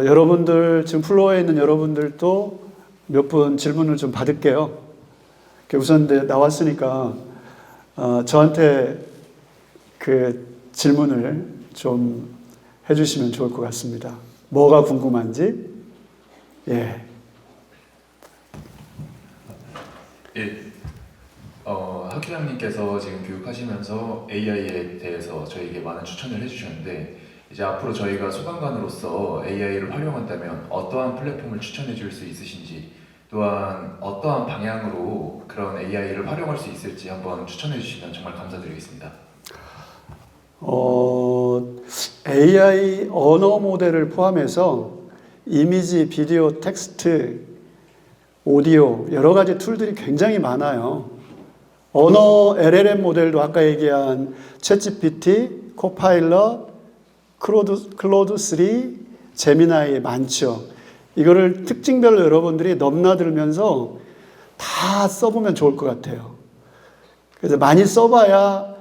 여러분들, 지금 플로어에 있는 여러분들도 몇 분 질문을 좀 받을게요. 우선 나왔으니까, 저한테 그 질문을 좀 해주시면 좋을 것 같습니다. 뭐가 궁금한지? 예. 예. 학회장님께서 지금 교육하시면서 AI에 대해서 저희에게 많은 추천을 해주셨는데, 이제 앞으로 저희가 소방관으로서 AI를 활용한다면 어떠한 플랫폼을 추천해 줄 수 있으신지, 또한 어떠한 방향으로 그런 AI를 활용할 수 있을지 한번 추천해 주시면 정말 감사드리겠습니다. AI 언어 모델을 포함해서 이미지, 비디오, 텍스트, 오디오 여러 가지 툴들이 굉장히 많아요. 언어 LLM 모델도 아까 얘기한 챗GPT, 코파일럿, 클로드 3, 제미나이 많죠. 이거를 특징별로 여러분들이 넘나들면서 다 써보면 좋을 것 같아요. 그래서 많이 써봐야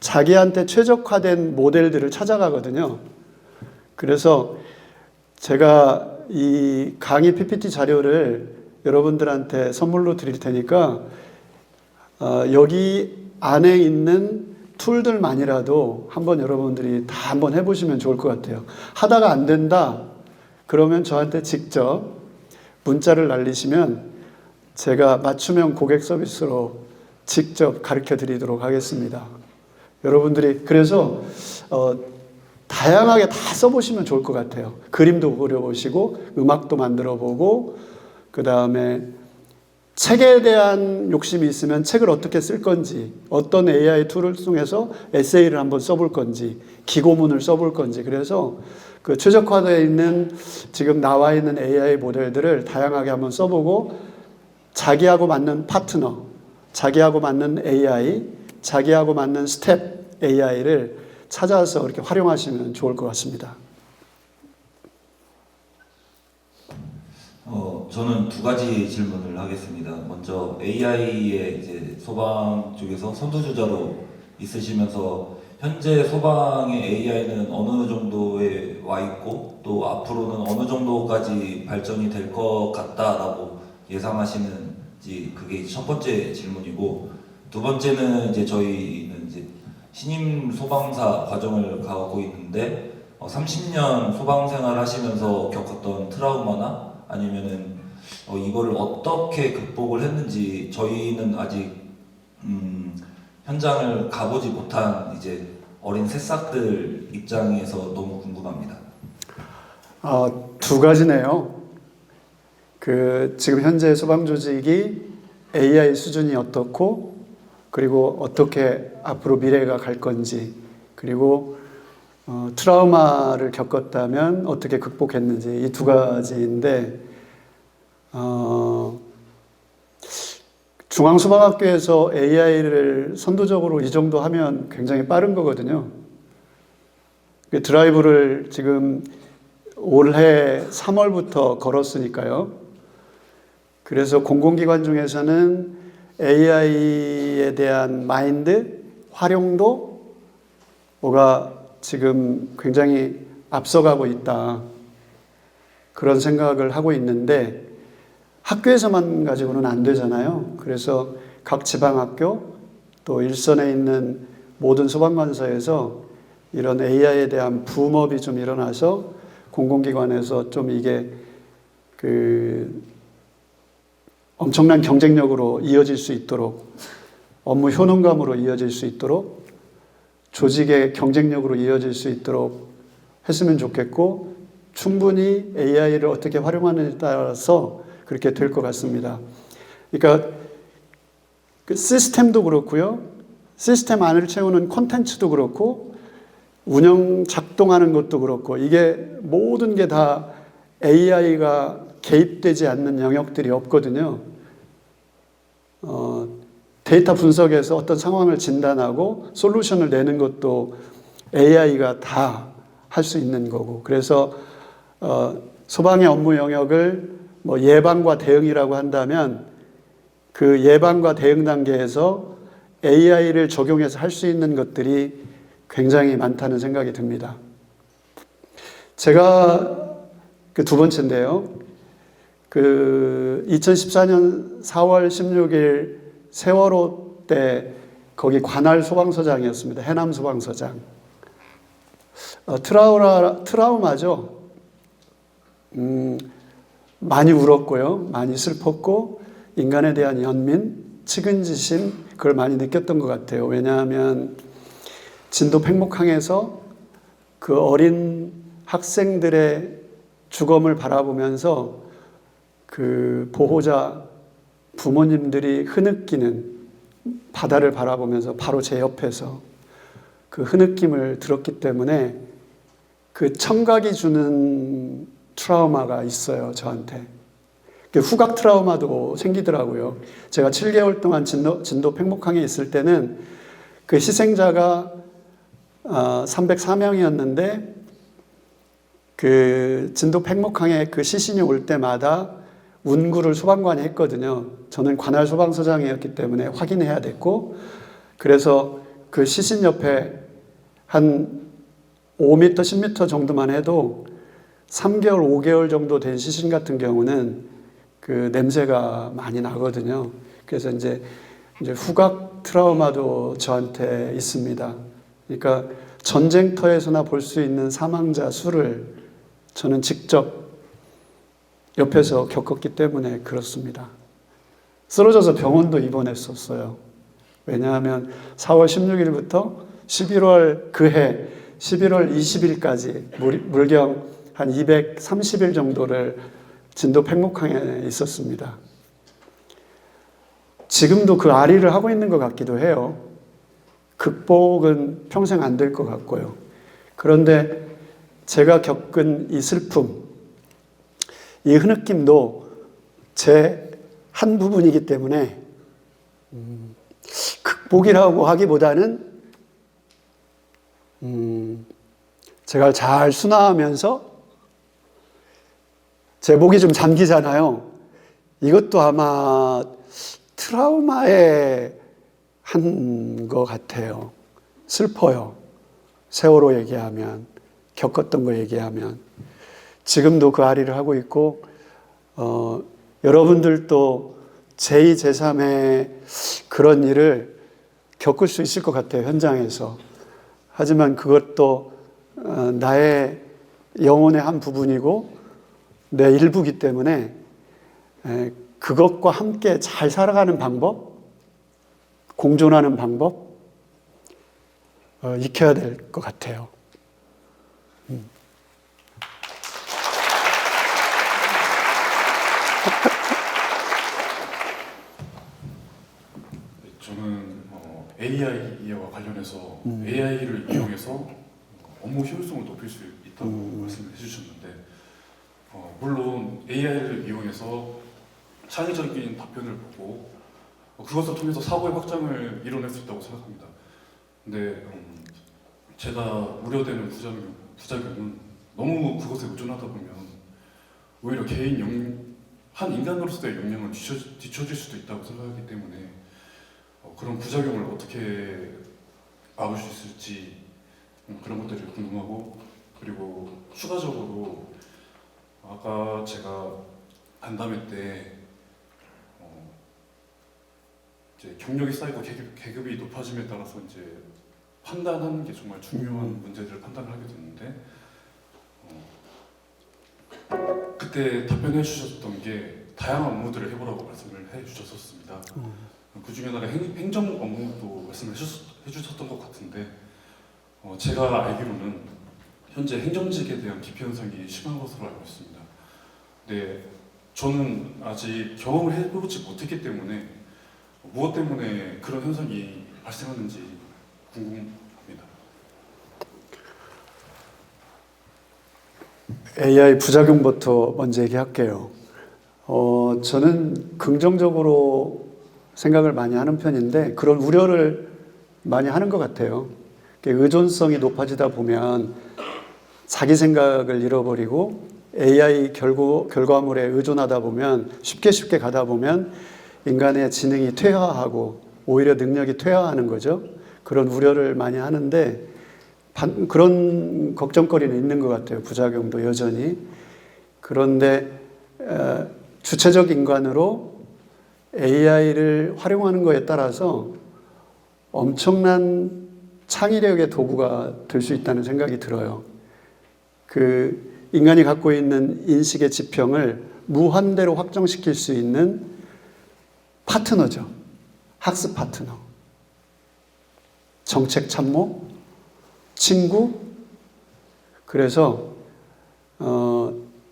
자기한테 최적화된 모델들을 찾아가거든요. 그래서 제가 이 강의 PPT 자료를 여러분들한테 선물로 드릴 테니까 여기 안에 있는 툴들만이라도 한번 여러분들이 다 한번 해보시면 좋을 것 같아요. 하다가 안 된다 그러면 저한테 직접 문자를 날리시면 제가 맞춤형 고객 서비스로 직접 가르쳐 드리도록 하겠습니다. 여러분들이 그래서 다양하게 다 써보시면 좋을 것 같아요. 그림도 그려보시고 음악도 만들어보고 그 다음에 책에 대한 욕심이 있으면 책을 어떻게 쓸 건지, 어떤 AI 툴을 통해서 에세이를 한번 써볼 건지, 기고문을 써볼 건지, 그래서 그 최적화되어 있는 지금 나와 있는 AI 모델들을 다양하게 한번 써보고 자기하고 맞는 파트너, 자기하고 맞는 AI, 자기하고 맞는 스텝 AI를 찾아서 이렇게 활용하시면 좋을 것 같습니다. 저는 두 가지 질문을 하겠습니다. 먼저 AI의 이제 소방 쪽에서 선두주자로 있으시면서 현재 소방의 AI는 어느 정도에 와 있고 또 앞으로는 어느 정도까지 발전이 될 것 같다라고 예상하시는지 그게 첫 번째 질문이고, 두 번째는 이제 저희는 이제 신임 소방사 과정을 가고 있는데 30년 소방 생활 하시면서 겪었던 트라우마나 아니면은 이거를 어떻게 극복을 했는지 저희는 아직 현장을 가보지 못한 이제 어린 새싹들 입장에서 너무 궁금합니다. 두 가지네요. 지금 현재 소방 조직이 AI 수준이 어떻고, 그리고 어떻게 앞으로 미래가 갈 건지, 그리고 트라우마를 겪었다면 어떻게 극복했는지, 이 두 가지인데, 중앙소방학교에서 AI를 선도적으로 이 정도 하면 굉장히 빠른 거거든요. 드라이브를 지금 올해 3월부터 걸었으니까요. 그래서 공공기관 중에서는 AI에 대한 마인드, 활용도가 지금 굉장히 앞서가고 있다. 그런 생각을 하고 있는데 학교에서만 가지고는 안 되잖아요. 그래서 각 지방학교 또 일선에 있는 모든 소방관서에서 이런 AI에 대한 붐업이 좀 일어나서 공공기관에서 좀 이게 엄청난 경쟁력으로 이어질 수 있도록, 업무 효능감으로 이어질 수 있도록, 조직의 경쟁력으로 이어질 수 있도록 했으면 좋겠고, 충분히 AI를 어떻게 활용하느냐에 따라서 그렇게 될 것 같습니다. 그러니까 그 시스템도 그렇고요, 시스템 안을 채우는 콘텐츠도 그렇고, 운영 작동하는 것도 그렇고, 이게 모든 게 다 AI가 개입되지 않는 영역들이 없거든요. 데이터 분석에서 어떤 상황을 진단하고 솔루션을 내는 것도 AI가 다 할 수 있는 거고, 그래서 소방의 업무 영역을 예방과 대응이라고 한다면 그 예방과 대응 단계에서 AI를 적용해서 할 수 있는 것들이 굉장히 많다는 생각이 듭니다. 제가 그 두 번째인데요. 그 2014년 4월 16일 세월호 때 거기 관할 소방서장이었습니다. 해남 소방서장. 트라우마죠. 많이 울었고요. 많이 슬펐고 인간에 대한 연민, 측은지심 그걸 많이 느꼈던 것 같아요. 왜냐하면 진도 팽목항에서 그 어린 학생들의 죽음을 바라보면서 그 보호자 부모님들이 흐느끼는 바다를 바라보면서 바로 제 옆에서 그 흐느낌을 들었기 때문에 그 청각이 주는 트라우마가 있어요, 저한테. 후각 트라우마도 생기더라고요. 제가 7개월 동안 진도 팽목항에 있을 때는 그 희생자가 304명이었는데 그 진도 팽목항에 그 시신이 올 때마다 운구를 소방관이 했거든요. 저는 관할 소방서장이었기 때문에 확인해야 됐고, 그래서 그 시신 옆에 한 5m, 10m 정도만 해도 3개월, 5개월 정도 된 시신 같은 경우는 그 냄새가 많이 나거든요. 그래서 이제 후각 트라우마도 저한테 있습니다. 그러니까 전쟁터에서나 볼 수 있는 사망자 수를 저는 직접 옆에서 겪었기 때문에 그렇습니다. 쓰러져서 병원도 입원했었어요. 왜냐하면 4월 16일부터 11월 그해 11월 20일까지 물경 한 230일 정도를 진도 팽목항에 있었습니다. 지금도 그 아리를 하고 있는 것 같기도 해요. 극복은 평생 안 될 것 같고요. 그런데 제가 겪은 이 슬픔, 이 흐느낌도 제 한 부분이기 때문에 극복이라고 하기보다는 제가 잘 순화하면서 제 목이 좀 잠기잖아요. 이것도 아마 트라우마에 한 것 같아요. 슬퍼요. 세월호 얘기하면, 겪었던 거 얘기하면. 지금도 그 아리를 하고 있고, 여러분들도 제2, 제3의 그런 일을 겪을 수 있을 것 같아요. 현장에서. 하지만 그것도 나의 영혼의 한 부분이고 내 일부기 때문에 그것과 함께 잘 살아가는 방법, 공존하는 방법 익혀야 될 것 같아요. 저는 AI와 관련해서 AI를 이용해서 업무 효율성을 높일 수 있다고 말씀을 해주셨는데 물론 AI를 이용해서 창의적인 답변을 보고 그것을 통해서 사고의 확장을 이뤄낼 수 있다고 생각합니다. 근데 제가 우려되는 부작용은 너무 그것에 의존하다 보면 오히려 한 인간으로서의 역량을 뒤처질 수도 있다고 생각하기 때문에 그런 부작용을 어떻게 막을 수 있을지 그런 것들이 궁금하고, 그리고 추가적으로 아까 제가 간담회 때 이제 경력이 쌓이고 계급이 높아짐에 따라서 이제 판단하는 게 정말 중요한 문제들을 판단을 하게 됐는데 그때 답변해 주셨던 게 다양한 업무들을 해보라고 말씀을 해 주셨었습니다. 그 중에 하나가 행정 업무도 말씀을 해주셨던 것 같은데 제가 알기로는 현재 행정직에 대한 기피 현상이 심한 것으로 알고 있습니다. 근데 저는 아직 경험을 해보지 못했기 때문에 무엇 때문에 그런 현상이 발생하는지 궁금합니다. AI 부작용부터 먼저 얘기할게요. 저는 긍정적으로 생각을 많이 하는 편인데 그런 우려를 많이 하는 것 같아요. 의존성이 높아지다 보면 자기 생각을 잃어버리고 AI 결과물에 의존하다 보면 쉽게 가다 보면 인간의 지능이 퇴화하고 오히려 능력이 퇴화하는 거죠. 그런 우려를 많이 하는데 그런 걱정거리는 있는 것 같아요. 부작용도 여전히. 그런데 주체적 인간으로 AI를 활용하는 것에 따라서 엄청난 창의력의 도구가 될 수 있다는 생각이 들어요. 그 인간이 갖고 있는 인식의 지평을 무한대로 확정시킬 수 있는 파트너죠. 학습 파트너. 정책 참모, 친구. 그래서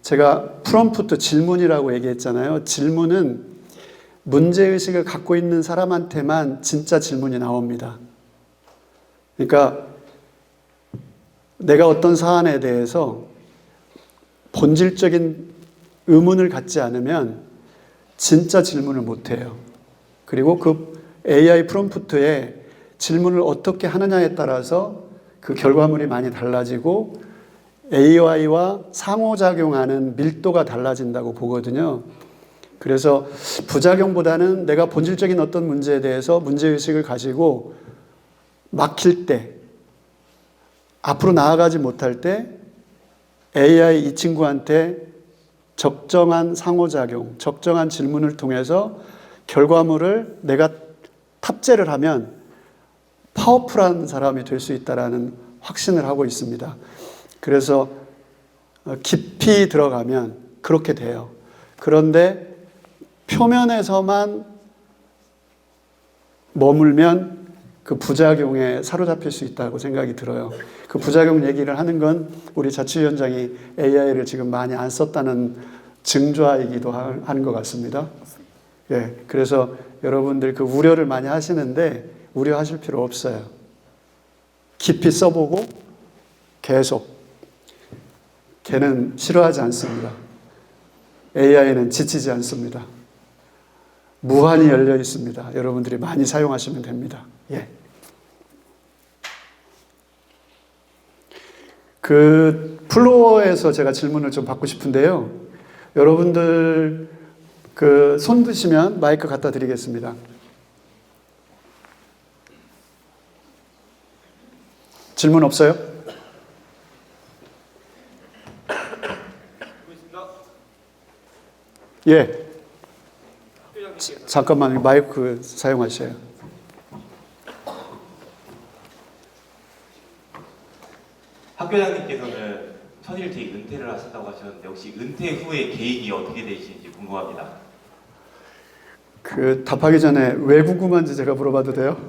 제가 프롬프트 질문이라고 얘기했잖아요. 질문은 문제의식을 갖고 있는 사람한테만 진짜 질문이 나옵니다. 그러니까 내가 어떤 사안에 대해서 본질적인 의문을 갖지 않으면 진짜 질문을 못해요. 그리고 그 AI 프롬프트에 질문을 어떻게 하느냐에 따라서 그 결과물이 많이 달라지고 AI와 상호작용하는 밀도가 달라진다고 보거든요. 그래서 부작용보다는 내가 본질적인 어떤 문제에 대해서 문제의식을 가지고 막힐 때, 앞으로 나아가지 못할 때 AI 이 친구한테 적정한 상호작용, 적정한 질문을 통해서 결과물을 내가 탑재를 하면 파워풀한 사람이 될 수 있다는 확신을 하고 있습니다. 그래서 깊이 들어가면 그렇게 돼요. 그런데 표면에서만 머물면 그 부작용에 사로잡힐 수 있다고 생각이 들어요. 그 부작용 얘기를 하는 건 우리 자치위원장이 AI를 지금 많이 안 썼다는 증좌이기도 하는 것 같습니다. 예, 그래서 여러분들 그 우려를 많이 하시는데 우려하실 필요 없어요. 깊이 써보고 계속. 걔는 싫어하지 않습니다. AI는 지치지 않습니다. 무한히 열려 있습니다. 여러분들이 많이 사용하시면 됩니다. 예. 그 플로어에서 제가 질문을 좀 받고 싶은데요. 여러분들 그 손 드시면 마이크 갖다 드리겠습니다. 질문 없어요? 예. 잠깐만 마이크 사용하셔요. 학교장님께서는 천일퇴 은퇴를 하신다고 하셨는데 혹시 은퇴 후에 계획이 어떻게 되시는지 궁금합니다. 그 답하기 전에 왜 궁금한지 제가 물어봐도 돼요?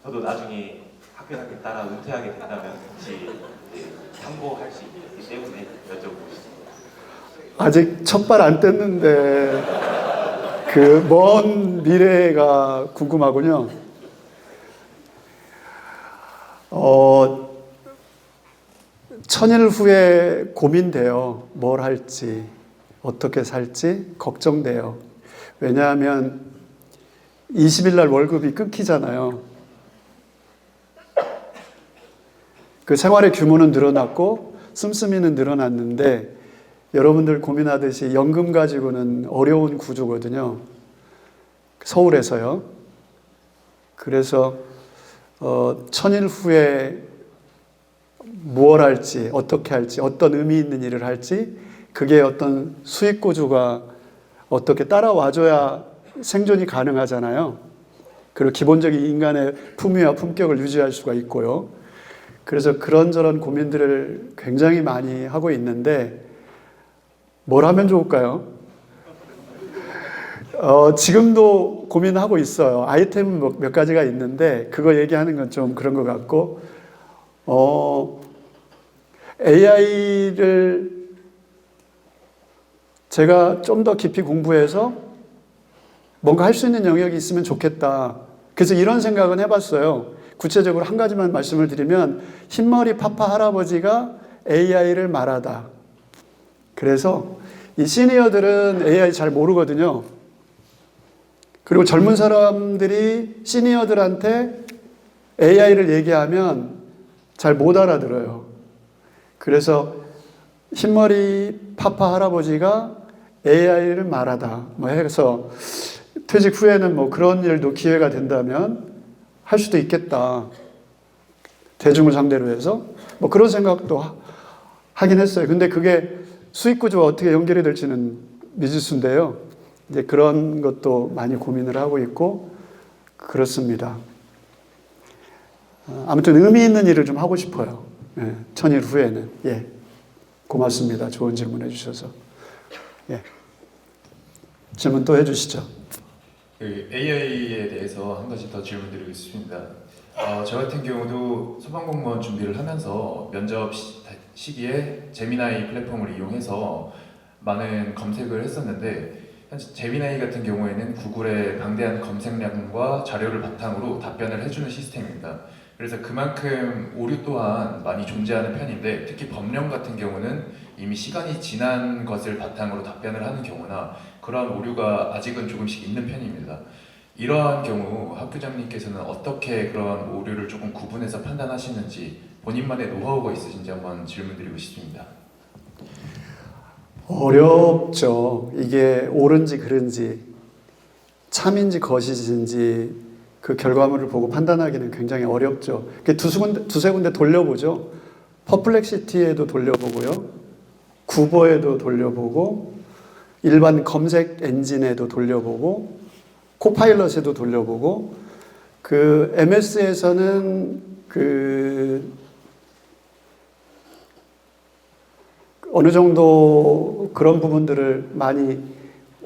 저도 나중에 학교장님 따라 은퇴하게 된다면 혹시 참고할 수 있기 때문에 여쭤보고 싶습니다. 아직 첫발 안 뗐는데 그 먼 미래가 궁금하군요. 천일 후에 고민돼요. 뭘 할지, 어떻게 살지 걱정돼요. 왜냐하면 20일 날 월급이 끊기잖아요. 그 생활의 규모는 늘어났고 씀씀이는 늘어났는데 여러분들 고민하듯이 연금 가지고는 어려운 구조거든요. 서울에서요. 그래서 천일 후에 무엇 할지, 어떻게 할지, 어떤 의미 있는 일을 할지, 그게 어떤 수익 구조가 어떻게 따라와줘야 생존이 가능하잖아요. 그리고 기본적인 인간의 품위와 품격을 유지할 수가 있고요. 그래서 그런저런 고민들을 굉장히 많이 하고 있는데 뭘 하면 좋을까요? 지금도 고민하고 있어요. 아이템은 몇 가지가 있는데 그거 얘기하는 건 좀 그런 것 같고 AI를 제가 좀 더 깊이 공부해서 뭔가 할 수 있는 영역이 있으면 좋겠다. 그래서 이런 생각은 해봤어요. 구체적으로 한 가지만 말씀을 드리면 흰머리 파파 할아버지가 AI를 말하다. 그래서 이 시니어들은 AI 잘 모르거든요. 그리고 젊은 사람들이 시니어들한테 AI를 얘기하면 잘 못 알아들어요. 그래서 흰머리 파파 할아버지가 AI를 말하다. 뭐 해서 퇴직 후에는 뭐 그런 일도 기회가 된다면 할 수도 있겠다. 대중을 상대로 해서 뭐 그런 생각도 하긴 했어요. 근데 그게 수익 구조와 어떻게 연결이 될지는 미지수인데요. 이제 그런 것도 많이 고민을 하고 있고 그렇습니다. 아무튼 의미 있는 일을 좀 하고 싶어요. 예, 천일 후에는. 예, 고맙습니다. 좋은 질문 해주셔서. 예, 질문 또 해주시죠. 그 AI에 대해서 한 가지 더 질문드리고 싶습니다. 저 같은 경우도 소방공무원 준비를 하면서 면접 시기에 제미나이 플랫폼을 이용해서 많은 검색을 했었는데 현재 제미나이 같은 경우에는 구글의 방대한 검색량과 자료를 바탕으로 답변을 해주는 시스템입니다. 그래서 그만큼 오류 또한 많이 존재하는 편인데 특히 법령 같은 경우는 이미 시간이 지난 것을 바탕으로 답변을 하는 경우나 그러한 오류가 아직은 조금씩 있는 편입니다. 이러한 경우 학교장님께서는 어떻게 그런 오류를 조금 구분해서 판단하시는지 본인만의 노하우가 있으신지 한번 질문드리고 싶습니다. 어렵죠. 이게 옳은지 그른지 참인지 거짓인지 그 결과물을 보고 판단하기는 굉장히 어렵죠. 두세 군데 돌려보죠. 퍼플렉시티에도 돌려보고요. 구버에도 돌려보고 일반 검색 엔진에도 돌려보고 코파일럿에도 돌려보고 그 MS에서는 그 어느 정도 그런 부분들을 많이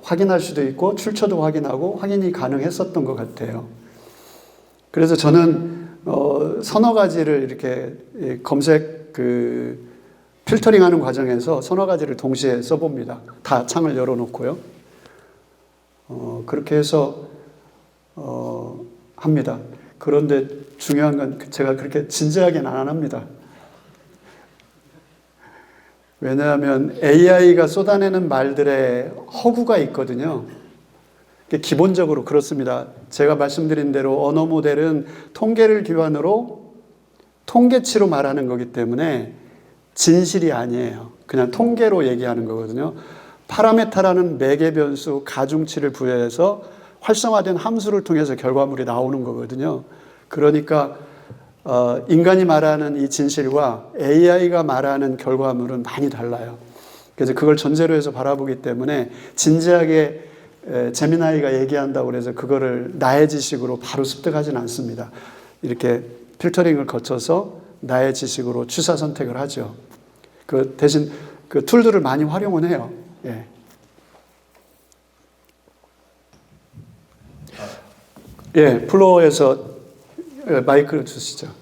확인할 수도 있고 출처도 확인하고 확인이 가능했었던 것 같아요. 그래서 저는 서너 가지를 이렇게 검색 필터링하는 과정에서 서너 가지를 동시에 써봅니다. 다 창을 열어놓고요. 그렇게 해서 합니다. 그런데 중요한 건 제가 그렇게 진지하게는 안 합니다. 왜냐하면 AI가 쏟아내는 말들의 허구가 있거든요. 기본적으로 그렇습니다. 제가 말씀드린 대로 언어 모델은 통계를 기반으로 통계치로 말하는 거기 때문에 진실이 아니에요. 그냥 통계로 얘기하는 거거든요. 파라메타라는 매개 변수 가중치를 부여해서 활성화된 함수를 통해서 결과물이 나오는 거거든요. 그러니까 인간이 말하는 이 진실과 AI가 말하는 결과물은 많이 달라요. 그래서 그걸 전제로 해서 바라보기 때문에 진지하게 제미나이가 얘기한다고 해서 그거를 나의 지식으로 바로 습득하지는 않습니다. 이렇게 필터링을 거쳐서 나의 지식으로 취사 선택을 하죠. 그 대신 그 툴들을 많이 활용은 해요. 예. 예, 플로어에서 마이크를 주시죠.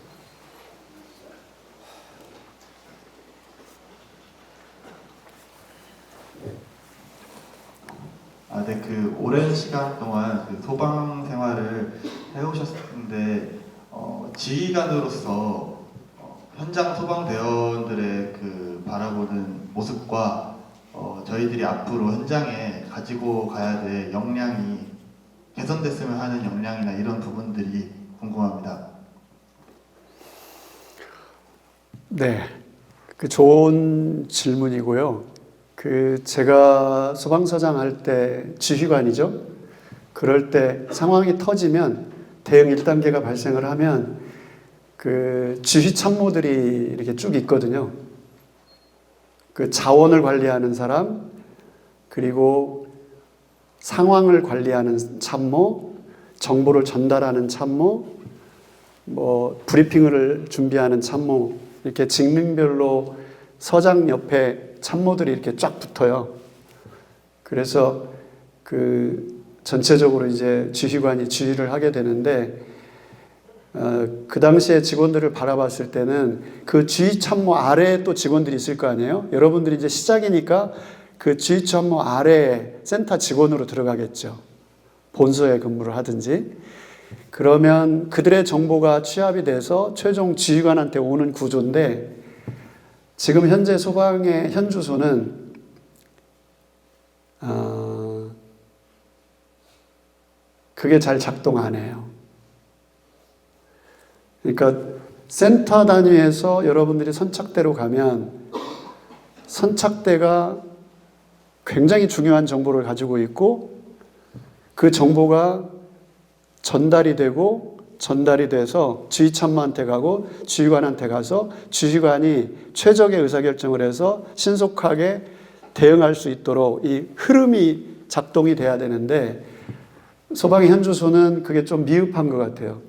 네, 그 오랜 시간 동안 그 소방 생활을 해오셨는데 지휘관으로서 현장 소방대원들의 그 바라보는 모습과 저희들이 앞으로 현장에 가지고 가야 될 역량이 개선됐으면 하는 역량이나 이런 부분들이 궁금합니다. 네, 그 좋은 질문이고요. 제가 소방서장 할 때 지휘관이죠. 그럴 때 상황이 터지면 대응 1단계가 발생을 하면 그 지휘 참모들이 이렇게 쭉 있거든요. 그 자원을 관리하는 사람, 그리고 상황을 관리하는 참모, 정보를 전달하는 참모, 뭐 브리핑을 준비하는 참모, 이렇게 직능별로 서장 옆에 참모들이 이렇게 쫙 붙어요. 그래서 전체적으로 이제 지휘관이 지휘를 하게 되는데, 그 당시에 직원들을 바라봤을 때는 그 지휘 참모 아래에 또 직원들이 있을 거 아니에요? 여러분들이 이제 시작이니까 그 지휘 참모 아래에 센터 직원으로 들어가겠죠. 본서에 근무를 하든지. 그러면 그들의 정보가 취합이 돼서 최종 지휘관한테 오는 구조인데, 지금 현재 소방의 현주소는 그게 잘 작동 안 해요. 그러니까 센터 단위에서 여러분들이 선착대로 가면 선착대가 굉장히 중요한 정보를 가지고 있고 그 정보가 전달이 되고 전달이 돼서 주의참모한테 가고 주의관한테 가서 주의관이 최적의 의사결정을 해서 신속하게 대응할 수 있도록 이 흐름이 작동이 돼야 되는데 소방의 현주소는 그게 좀 미흡한 것 같아요.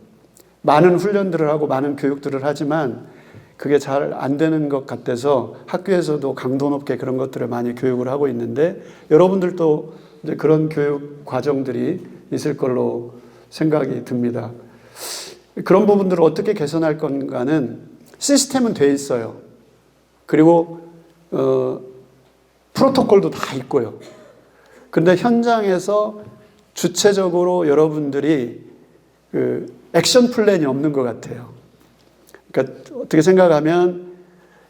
많은 훈련들을 하고 많은 교육들을 하지만 그게 잘 안 되는 것 같아서 학교에서도 강도 높게 그런 것들을 많이 교육을 하고 있는데 여러분들도 이제 그런 교육 과정들이 있을 걸로 생각이 듭니다. 그런 부분들을 어떻게 개선할 건가는 시스템은 돼 있어요. 그리고 프로토콜도 다 있고요. 그런데 현장에서 주체적으로 여러분들이 그 액션 플랜이 없는 것 같아요. 그러니까 어떻게 생각하면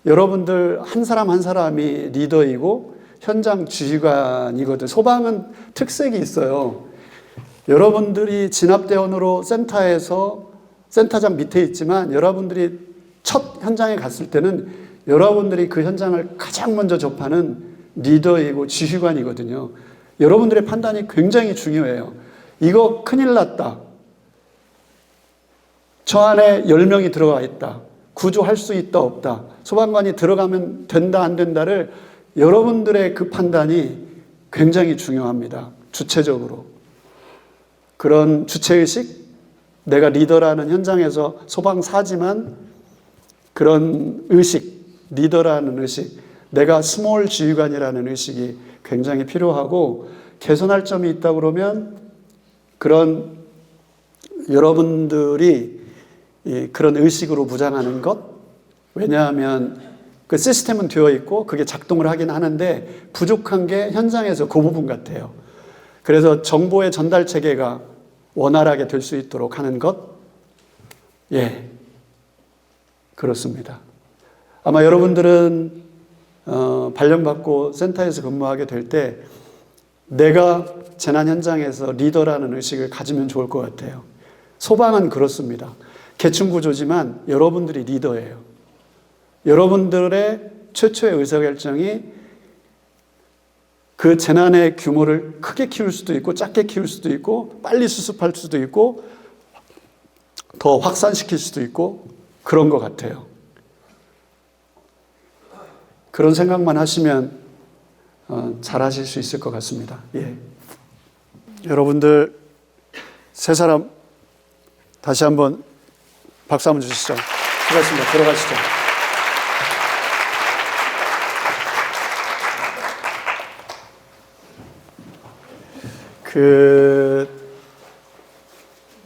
여러분들 한 사람 한 사람이 리더이고 현장 주의관이거든. 소방은 특색이 있어요. 여러분들이 진압대원으로 센터에서 센터장 밑에 있지만 여러분들이 첫 현장에 갔을 때는 여러분들이 그 현장을 가장 먼저 접하는 리더이고 지휘관이거든요. 여러분들의 판단이 굉장히 중요해요. 이거 큰일 났다. 저 안에 10명이 들어가 있다. 구조할 수 있다 없다. 소방관이 들어가면 된다 안 된다를 여러분들의 그 판단이 굉장히 중요합니다. 주체적으로. 그런 주체의식, 내가 리더라는 현장에서 소방사지만 그런 의식, 리더라는 의식, 내가 스몰 지휘관이라는 의식이 굉장히 필요하고 개선할 점이 있다 그러면 그런 여러분들이 그런 의식으로 무장하는 것, 왜냐하면 그 시스템은 되어 있고 그게 작동을 하긴 하는데 부족한 게 현장에서 그 부분 같아요. 그래서 정보의 전달 체계가 원활하게 될 수 있도록 하는 것, 예, 그렇습니다. 아마 여러분들은 발령받고 센터에서 근무하게 될 때 내가 재난 현장에서 리더라는 의식을 가지면 좋을 것 같아요. 소방은 그렇습니다. 계층구조지만 여러분들이 리더예요. 여러분들의 최초의 의사결정이 그 재난의 규모를 크게 키울 수도 있고 작게 키울 수도 있고 빨리 수습할 수도 있고 더 확산시킬 수도 있고 그런 것 같아요. 그런 생각만 하시면 잘 하실 수 있을 것 같습니다. 예. 여러분들 세 사람 다시 한번 박수 한번 주시죠. 수고하셨습니다. 들어가시죠.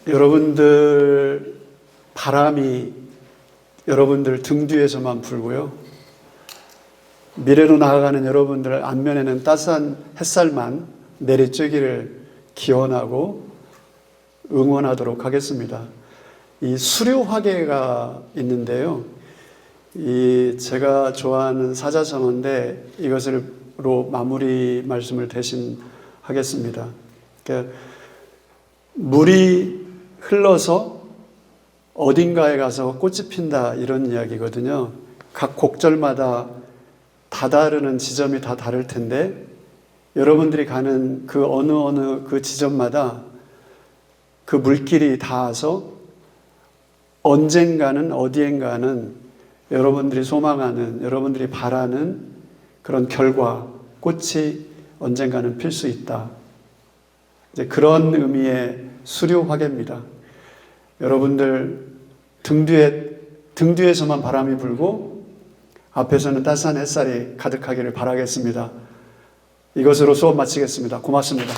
여러분들 바람이 여러분들 등 뒤에서만 불고요. 미래로 나아가는 여러분들 안면에는 따스한 햇살만 내리쬐기를 기원하고 응원하도록 하겠습니다. 이 수료화계가 있는데요. 제가 좋아하는 사자성어인데 이것으로 마무리 말씀을 대신 하겠습니다. 그러니까 물이 흘러서 어딘가에 가서 꽃이 핀다 이런 이야기거든요. 각 곡절마다 다다르는 지점이 다 다를 텐데 여러분들이 가는 그 어느 그 지점마다 그 물길이 닿아서 언젠가는 어디엔가는 여러분들이 소망하는, 여러분들이 바라는 그런 결과, 꽃이 언젠가는 필 수 있다. 이제 그런 의미의 수료화계입니다. 여러분들 등 뒤에서만 바람이 불고 앞에서는 따스한 햇살이 가득하기를 바라겠습니다. 이것으로 수업 마치겠습니다. 고맙습니다.